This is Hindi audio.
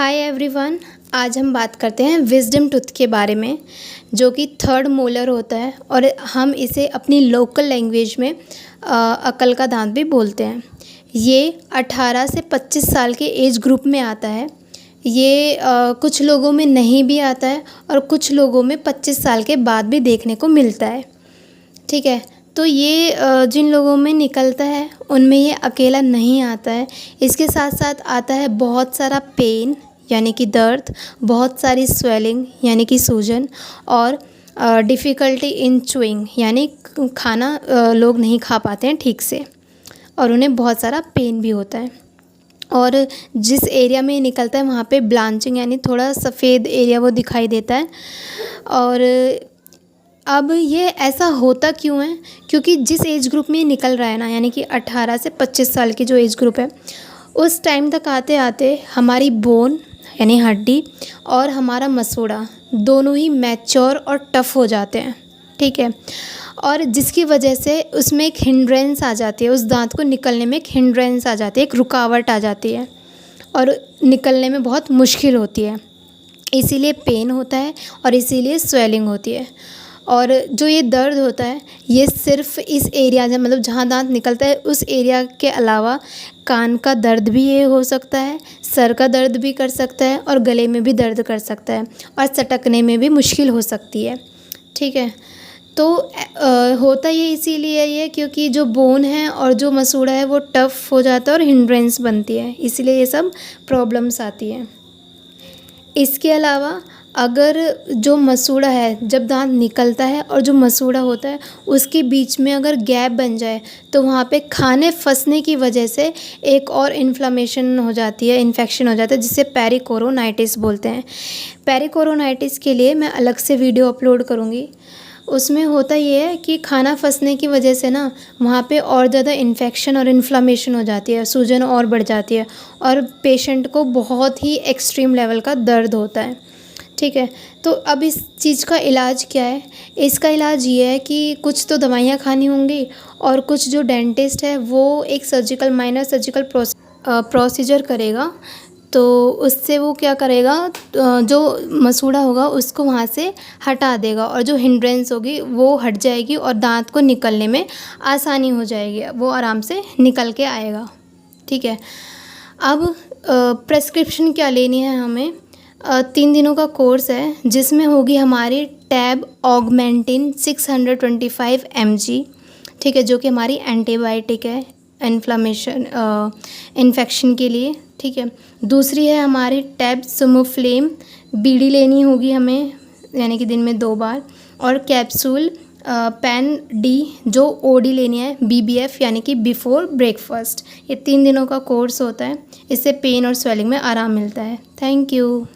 Hi everyone. आज हम बात करते हैं विजडम टूथ के बारे में, जो कि थर्ड मोलर होता है और हम इसे अपनी लोकल लैंग्वेज में अक्ल का दांत भी बोलते हैं। ये 18 से 25 साल के एज ग्रुप में आता है। ये कुछ लोगों में नहीं भी आता है और कुछ लोगों में 25 साल के बाद भी देखने को मिलता है। ठीक है, तो ये जिन लोगों में निकलता है उनमें ये अकेला नहीं आता है। इसके साथ साथ आता है बहुत सारा पेन यानी कि दर्द, बहुत सारी स्वेलिंग यानी कि सूजन, और डिफ़िकल्टी इन च्यूइंग यानी खाना लोग नहीं खा पाते हैं ठीक से, और उन्हें बहुत सारा पेन भी होता है। और जिस एरिया में ये निकलता है वहाँ पे ब्लांचिंग यानी थोड़ा सफ़ेद एरिया वो दिखाई देता है। और अब ये ऐसा होता क्यों है? क्योंकि जिस एज ग्रुप में ये निकल रहा है ना, यानी कि 18 से 25 साल की जो एज ग्रुप है, उस टाइम तक आते आते हमारी बोन यानी हड्डी और हमारा मसूड़ा दोनों ही मैच्योर और टफ़ हो जाते हैं। ठीक है, और जिसकी वजह से उसमें एक हिंड्रेंस आ जाती है, उस दांत को निकलने में एक हिंड्रेंस आ जाती है, एक रुकावट आ जाती है और निकलने में बहुत मुश्किल होती है। इसीलिए पेन होता है और इसीलिए स्वेलिंग होती है। और जो ये दर्द होता है ये सिर्फ इस एरिया में, मतलब जहाँ दांत निकलता है उस एरिया के अलावा कान का दर्द भी ये हो सकता है, सर का दर्द भी कर सकता है और गले में भी दर्द कर सकता है और सटकने में भी मुश्किल हो सकती है। ठीक है, तो होता ये इसीलिए ये क्योंकि जो बोन है और जो मसूड़ा है वो टफ़ हो जाता है और हिंड्रेंस बनती है, इसीलिए ये सब प्रॉब्लम्स आती हैं। इसके अलावा अगर जो मसूड़ा है, जब दांत निकलता है और जो मसूड़ा होता है उसके बीच में अगर गैप बन जाए तो वहाँ पे खाने फंसने की वजह से एक और इन्फ्लेमेशन हो जाती है, इन्फेक्शन हो जाता है, जिसे पेरिकोरोनाइटिस बोलते हैं। पेरिकोरोनाइटिस के लिए मैं अलग से वीडियो अपलोड करूँगी। उसमें होता ये है कि खाना फंसने की वजह से ना वहाँ पे और ज़्यादा इन्फेक्शन और इन्फ्लेमेशन हो जाती है, सूजन और बढ़ जाती है और पेशेंट को बहुत ही एक्सट्रीम लेवल का दर्द होता है। ठीक है, तो अब इस चीज़ का इलाज क्या है? इसका इलाज ये है कि कुछ तो दवाइयाँ खानी होंगी और कुछ जो डेंटिस्ट है वो एक माइनर सर्जिकल प्रोसीजर करेगा। तो उससे वो क्या करेगा, जो मसूड़ा होगा उसको वहाँ से हटा देगा और जो हिंड्रेंस होगी वो हट जाएगी और दांत को निकलने में आसानी हो जाएगी, वो आराम से निकल के आएगा। ठीक है, अब प्रेस्क्रिप्शन क्या लेनी है हमें? 3 दिनों का कोर्स है जिसमें होगी हमारी टैब ऑगमेंटिन 625 mg। ठीक है, जो कि हमारी एंटीबायोटिक है इन्फेक्शन के लिए। ठीक है, दूसरी है हमारी टैब सुमोफ्लेम, बीडी लेनी होगी हमें यानी कि दिन में 2 बार, और कैप्सूल पैन डी जो ओडी लेनी है BBF यानी कि बिफोर ब्रेकफास्ट। ये 3 दिनों का कोर्स होता है, इससे पेन और स्वेलिंग में आराम मिलता है। Thank you.